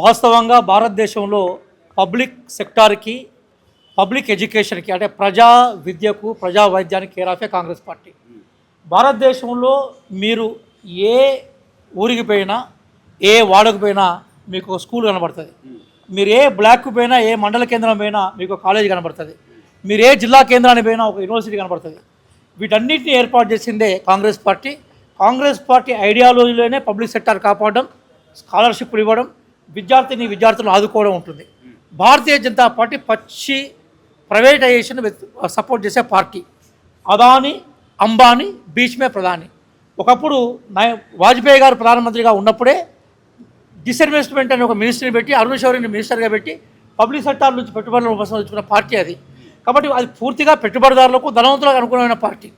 వాస్తవంగా భారతదేశంలో public సెక్టార్కి public ఎడ్యుకేషన్కి అంటే ప్రజా విద్యకు ప్రజా వైద్యానికి కేర్ ఆఫే కాంగ్రెస్ పార్టీ. భారతదేశంలో మీరు ఏ ఊరికి పోయినా ఏ వాడకు పోయినా మీకు ఒక స్కూల్ కనబడుతుంది. మీరు ఏ బ్లాక్కు పోయినా ఏ మండల కేంద్రం పోయినా మీకు కాలేజ్ కనబడుతుంది. మీరు ఏ జిల్లా కేంద్రానికి పోయినా ఒక యూనివర్సిటీ కనబడుతుంది. వీటన్నిటిని ఏర్పాటు చేసిందే కాంగ్రెస్ పార్టీ. కాంగ్రెస్ పార్టీ ఐడియాలజీలోనే పబ్లిక్ సెక్టార్ కాపాడడం, స్కాలర్షిప్లు ఇవ్వడం, విద్యార్థులను ఆదుకోవడం ఉంటుంది. భారతీయ జనతా పార్టీ పచ్చి ప్రైవేటైజేషన్ సపోర్ట్ చేసే పార్టీ. అదాని అంబానీ బీచ్ మే ప్రధాని. ఒకప్పుడు వాజ్పేయి గారు ప్రధానమంత్రిగా ఉన్నప్పుడే డిస్ఇన్వెస్ట్మెంట్ అనే ఒక మినిస్ట్రీని పెట్టి అరుణ్ శౌరిని మినిస్టర్గా పెట్టి పబ్లిక్ సెక్టార్ నుంచి పెట్టుబడులను ఉపసంహరించుకున్న పార్టీ అది. కాబట్టి అది పూర్తిగా పెట్టుబడిదారులకు ధనవంతులకు అనుకూలమైన పార్టీ.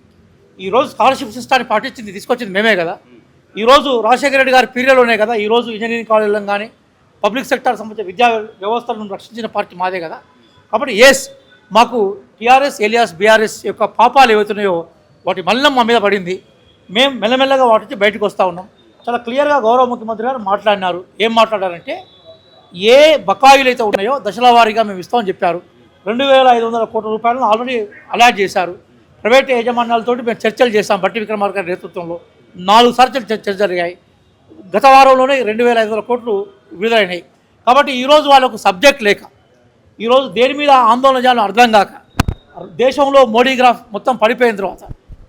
ఈరోజు స్కాలర్షిప్ సిస్టాన్ని పాటించింది తీసుకొచ్చింది మేమే కదా. ఈరోజు రాజశేఖర రెడ్డి గారి పీరియడ్లోనే కదా ఈరోజు ఇంజనీరింగ్ కాలేజీలను కానీ పబ్లిక్ సెక్టార్ సంబంధించిన విద్యా వ్యవస్థలను రక్షించిన పార్టీ మాదే కదా. కాబట్టి మాకు టీఆర్ఎస్ ఎలియాస్ బీఆర్ఎస్ యొక్క పాపాలు ఏవైతున్నాయో వాటి మళ్ళీ మా మీద పడింది. మేము మెల్లమెల్లగా వాటి నుంచి బయటకు వస్తూ ఉన్నాం. చాలా క్లియర్గా గౌరవ ముఖ్యమంత్రి గారు మాట్లాడినారు. ఏం మాట్లాడారంటే ఏ బకాయిలు అయితే ఉన్నాయో దశల వారీగా మేము ఇస్తామని చెప్పారు. 2,500 కోట్ల రూపాయలను ఆల్రెడీ అలాట్ చేశారు. ప్రైవేట్ యాజమాన్యాలతో మేము చర్చలు చేస్తాం. బట్టి విక్రమార్క గారి నేతృత్వంలో 4 సార్లు చర్చలు జరిగాయి. గత వారంలోనే 2,500 కోట్లు విడుదలైనాయి. కాబట్టి ఈరోజు వాళ్ళకు సబ్జెక్ట్ లేక ఈరోజు దేని మీద ఆందోళన చేయాలో అర్థం కాక దేశంలో మోడీ గ్రాఫ్ మొత్తం పడిపోయిన తర్వాత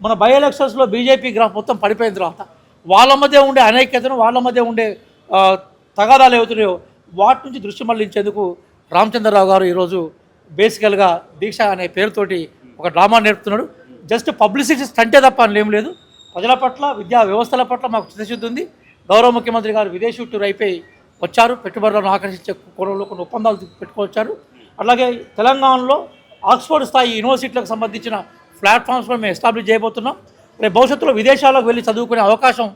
మన బై ఎలక్షన్స్లో బీజేపీ గ్రాఫ్ మొత్తం పడిపోయిన తర్వాత వాళ్ళ మధ్య ఉండే అనైక్యతను వాళ్ళ మధ్య ఉండే తగాదాలు ఏవుతున్నాయో వాటి నుంచి దృష్టి మళ్లించేందుకు రామచంద్రరావు గారు ఈరోజు బేసికల్గా దీక్ష అనే పేరుతోటి ఒక డ్రామా నేర్పుతున్నాడు. జస్ట్ పబ్లిసిటీ స్టంటే తప్ప అని ఏం లేదు. ప్రజల పట్ల విద్యా వ్యవస్థల పట్ల మాకు చిత్తశుద్ధి ఉంది. గౌరవ ముఖ్యమంత్రి గారు విదేశీ టూర్ అయిపోయి వచ్చారు. పెట్టుబడులను ఆకర్షించే కోణంలో కొన్ని ఒప్పందాలు పెట్టుకొచ్చారు. అలాగే తెలంగాణలో ఆక్స్ఫర్డ్ స్థాయి యూనివర్సిటీలకు సంబంధించిన ప్లాట్ఫామ్స్ మేము ఎస్టాబ్లిష్ చేయబోతున్నాం. రేపు భవిష్యత్తులో విదేశాలకు వెళ్ళి చదువుకునే అవకాశం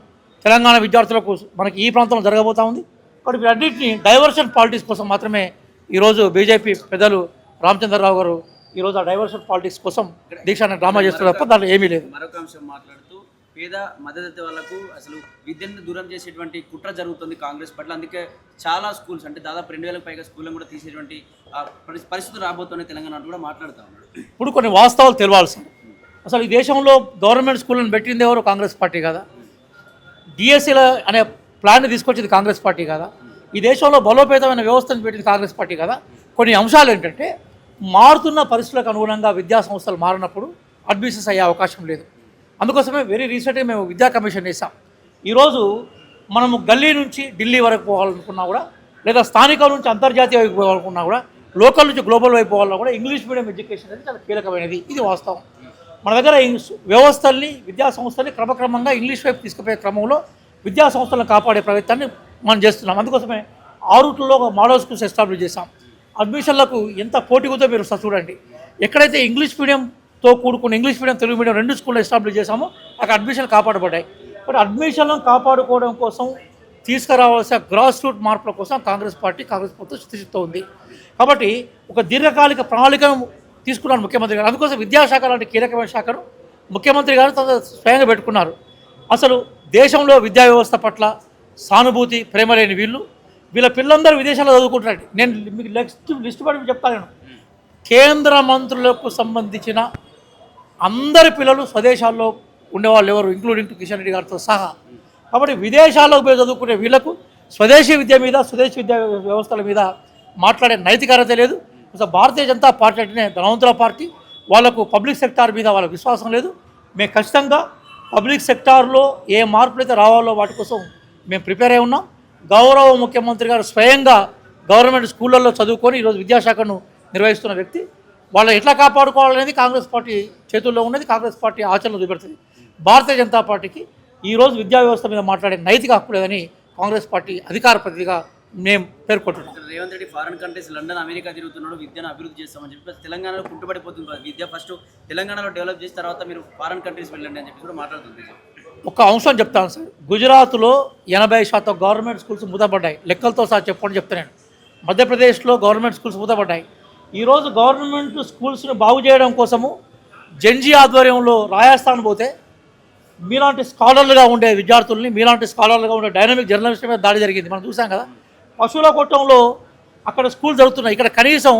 తెలంగాణ విద్యార్థులకు మనకి ఈ ప్రాంతంలో జరగబోతూ ఉంది. కాబట్టి వీటన్నింటినీ డైవర్షన్ పాలిటిక్స్ కోసం మాత్రమే ఈరోజు బీజేపీ పెద్దలు రామచంద్రరావు గారు ఈరోజు ఆ డైవర్షన్ పాలిటిక్స్ కోసం దీక్ష డ్రామా చేస్తారు తప్ప దాంట్లో ఏమీ లేదు. మరొక అంశం మాట్లాడుతూ పేద మధ్యతరగతి వాళ్ళకు అసలు విద్యను దూరం చేసేటువంటి కుట్ర జరుగుతుంది కాంగ్రెస్ పట్ల. అందుకే చాలా స్కూల్స్ అంటే దాదాపు 2,000కు పైగా స్కూళ్ళను కూడా తీసేటువంటి పరిస్థితులు రాబోతున్నాయి తెలంగాణ కూడా మాట్లాడుతూ ఉన్నాడు. ఇప్పుడు కొన్ని వాస్తవాలు తెలవాలి సార్. అసలు ఈ దేశంలో గవర్నమెంట్ స్కూళ్ళను పెట్టింది ఎవరు? కాంగ్రెస్ పార్టీ కదా. డిఎస్సీల అనే ప్లాన్ని తీసుకొచ్చింది కాంగ్రెస్ పార్టీ కదా. ఈ దేశంలో బలోపేతమైన వ్యవస్థను పెట్టింది కాంగ్రెస్ పార్టీ కదా. కొన్ని అంశాలు ఏంటంటే మారుతున్న పరిస్థితులకు అనుగుణంగా విద్యా సంస్థలు మారినప్పుడు అడ్మిషన్స్ అయ్యే అవకాశం లేదు. అందుకోసమే వెరీ రీసెంట్గా మేము విద్యా కమిషన్ వేసాం. ఈరోజు మనము గల్లీ నుంచి ఢిల్లీ వరకు పోవాలనుకున్నా కూడా, లేదా స్థానిక నుంచి అంతర్జాతీయ వైపు పోవాలనుకున్నా కూడా, లోకల్ నుంచి గ్లోబల్ వైపు పోవాలన్నా కూడా ఇంగ్లీష్ మీడియం ఎడ్యుకేషన్ అనేది చాలా కీలకమైనది. ఇది వాస్తవం. మన దగ్గర వ్యవస్థల్ని విద్యా సంస్థల్ని క్రమక్రమంగా ఇంగ్లీష్ వైపు తీసుకుపోయే క్రమంలో విద్యా సంస్థలను కాపాడే ప్రయత్నాన్ని మనం చేస్తున్నాం. అందుకోసమే 6 రూట్లలో మోడల్ స్కూల్స్ ఎస్టాబ్లిష్ చేశాం. అడ్మిషన్లకు ఎంత పోటీగుతో మీరు చూడండి. ఎక్కడైతే ఇంగ్లీష్ మీడియంతో కూడుకున్న ఇంగ్లీష్ మీడియం తెలుగు మీడియం 2 స్కూళ్ళు ఎస్టాబ్లిష్ చేశామో అక్కడ అడ్మిషన్లు కాపాడబడ్డాయి. బట్ అడ్మిషన్లను కాపాడుకోవడం కోసం తీసుకురావాల్సిన గ్రాస్ రూట్ మార్పుల కోసం కాంగ్రెస్ ప్రభుత్వం చిత్తశుద్ధితో ఉంది. కాబట్టి ఒక దీర్ఘకాలిక ప్రణాళికను తీసుకున్నారు ముఖ్యమంత్రి గారు. అందుకోసం విద్యాశాఖ లాంటి కీలకమైన శాఖను ముఖ్యమంత్రి గారు తన స్వయంగా పెట్టుకున్నారు. అసలు దేశంలో విద్యా వ్యవస్థ పట్ల సానుభూతి ప్రేమ లేని వీళ్ళ పిల్లలందరూ విదేశాల్లో చదువుకుంటున్నాడు. నేను మీకు లిస్ట్ పడి చెప్తాను. నేను కేంద్ర మంత్రులకు సంబంధించిన అందరి పిల్లలు స్వదేశాల్లో ఉండేవాళ్ళు ఎవరు, ఇంక్లూడింగ్ కిషన్ రెడ్డి గారితో సహా. కాబట్టి విదేశాల్లోకి పోయి చదువుకునే వీళ్లకు స్వదేశీ విద్య మీద స్వదేశీ విద్యా వ్యవస్థల మీద మాట్లాడే నైతికత లేదు. అసలు భారతీయ జనతా పార్టీ అంటేనే ధనవంతుల పార్టీ. వాళ్లకు పబ్లిక్ సెక్టార్ మీద వాళ్ళకు విశ్వాసం లేదు. మేము ఖచ్చితంగా పబ్లిక్ సెక్టార్లో ఏ మార్పులు అయితే రావాలో వాటి కోసం మేము ప్రిపేర్ అయి ఉన్నాం. గౌరవ ముఖ్యమంత్రి గారు స్వయంగా గవర్నమెంట్ స్కూళ్ళల్లో చదువుకొని ఈరోజు విద్యాశాఖను నిర్వహిస్తున్న వ్యక్తి. వాళ్ళని ఎట్లా కాపాడుకోవాలనేది కాంగ్రెస్ పార్టీ చేతుల్లో ఉన్నది. కాంగ్రెస్ పార్టీ ఆచరణలో చూపెడుతుంది. భారతీయ జనతా పార్టీకి ఈరోజు విద్యా వ్యవస్థ మీద మాట్లాడే నైతిక హక్కు లేదని కాంగ్రెస్ పార్టీ అధికార ప్రతినిధిగా మేము పేర్కొంటున్నాం. Revanth Reddy foreign countries London America తిరుగుతున్నాడు, విద్యను అభివృద్ధి చేస్తామని చెప్పి తెలంగాణలో కుంటుపడిపోతుంది. విద్య ఫస్ట్ తెలంగాణలో డెవలప్ చేసిన తర్వాత మీరు ఫారెన్ కంట్రీస్ వెళ్ళండి అని చెప్పి కూడా మాట్లాడుతుంది. ఒక అంశం చెప్తాను సార్. గుజరాత్లో 80% గవర్నమెంట్ స్కూల్స్ మూతపడ్డాయి. లెక్కలతో సహా చెప్పండి చెప్తాను. మధ్యప్రదేశ్లో గవర్నమెంట్ స్కూల్స్ మూతపడ్డాయి. ఈరోజు గవర్నమెంట్ స్కూల్స్ని బాగు చేయడం కోసము జెన్జీ ఆధ్వర్యంలో రాజస్థాన్ పోతే మీలాంటి స్కాలర్లుగా ఉండే విద్యార్థుల్ని, మీలాంటి స్కాలర్లుగా ఉండే డైనమిక్ జర్నలిస్ట్ మీద దాడి జరిగింది. మనం చూసాం కదా. పశువుల కొట్టంలో అక్కడ స్కూల్ జరుగుతున్నాయి. ఇక్కడ కనీసం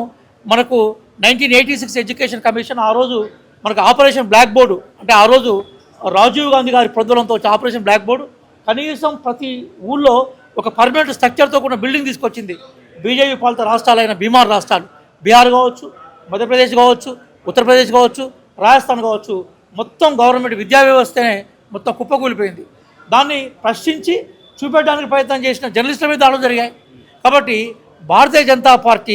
మనకు 1986 ఎడ్యుకేషన్ కమిషన్ ఆ రోజు మనకు ఆపరేషన్ బ్లాక్ బోర్డు అంటే ఆ రోజు రాజీవ్ గాంధీ గారి ప్రొద్దులంతో వచ్చి ఆపరేషన్ బ్లాక్ బోర్డు కనీసం ప్రతి ఊళ్ళో ఒక పర్మనెంట్ స్ట్రక్చర్తో కూడిన బిల్డింగ్ తీసుకొచ్చింది. బీజేపీ పాలిత రాష్ట్రాలైన బీమార్ రాష్ట్రాలు బీహార్ కావచ్చు, మధ్యప్రదేశ్ కావచ్చు, ఉత్తరప్రదేశ్ కావచ్చు, రాజస్థాన్ కావచ్చు, మొత్తం గవర్నమెంట్ విద్యా వ్యవస్థనే మొత్తం కుప్పకూలిపోయింది. దాన్ని ప్రశ్నించి చూపెట్టడానికి ప్రయత్నం చేసిన జర్నలిస్టుల మీద దాడులు జరిగాయి. కాబట్టి భారతీయ జనతా పార్టీ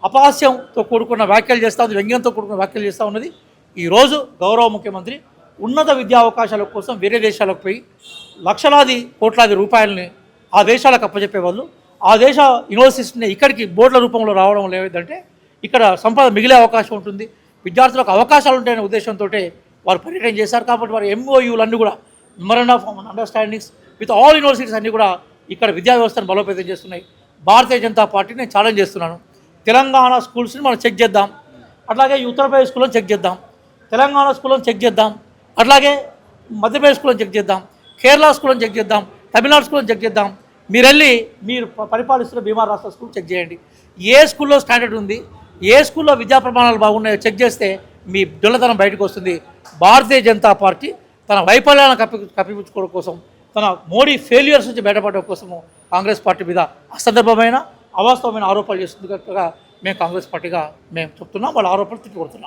అపహాస్యంతో కూడుకున్న వ్యాఖ్యలు చేస్తూ ఉంది, వ్యంగ్యంతో కూడుకున్న వ్యాఖ్యలు చేస్తూ ఉన్నది. ఈరోజు గౌరవ ముఖ్యమంత్రి ఉన్నత విద్యా అవకాశాల కోసం వేరే దేశాలకు పోయి లక్షలాది కోట్లాది రూపాయలని ఆ దేశాలకు అప్పచెప్పే వాళ్ళు ఆ దేశ యూనివర్సిటీని ఇక్కడికి బోర్డుల రూపంలో రావడం లేదంటే ఇక్కడ సంపద మిగిలే అవకాశం ఉంటుంది, విద్యార్థులకు అవకాశాలు ఉంటాయనే ఉద్దేశంతో వారు పర్యటన చేశారు. కాబట్టి వారి MOUలన్నీ కూడా memorandum of understandings with all universities అన్నీ కూడా ఇక్కడ విద్యా వ్యవస్థను బలోపేతం చేస్తున్నాయి. భారతీయ జనతా పార్టీని నేను ఛాలెంజ్ చేస్తున్నాను. తెలంగాణ స్కూల్స్ని మనం చెక్ చేద్దాం, అట్లాగే ఉత్తరప్రదేశ్ స్కూళ్ళని చెక్ చేద్దాం, తెలంగాణ స్కూళ్ళని చెక్ చేద్దాం, అట్లాగే మధ్యప్రదేశ్ స్కూళ్ళని చెక్ చేద్దాం, కేరళ స్కూళ్ళని చెక్ చేద్దాం, తమిళనాడు స్కూళ్ళని చెక్ చేద్దాం. మీరు వెళ్ళి మీరు పరిపాలిస్తున్న బీమార్ రాష్ట్ర స్కూల్ చెక్ చేయండి. ఏ స్కూల్లో స్టాండర్డ్ ఉంది, ఏ స్కూల్లో విద్యా ప్రమాణాలు బాగున్నాయో చెక్ చేస్తే మీ దొల్లతనం బయటకు వస్తుంది. భారతీయ జనతా పార్టీ తన వైఫల్యాలను కప్పిపుచ్చుకోవడం కోసం, తన మోడీ ఫెయిల్యూర్స్ నుంచి బయటపడడం కోసము కాంగ్రెస్ పార్టీ మీద అసందర్భమైన అవాస్తవమైన ఆరోపణలు చేస్తుంది కనుక మేము కాంగ్రెస్ పార్టీగా మేము చెప్తున్నాం, వాళ్ళ ఆరోపణలు తిప్పికొడుతున్నాం.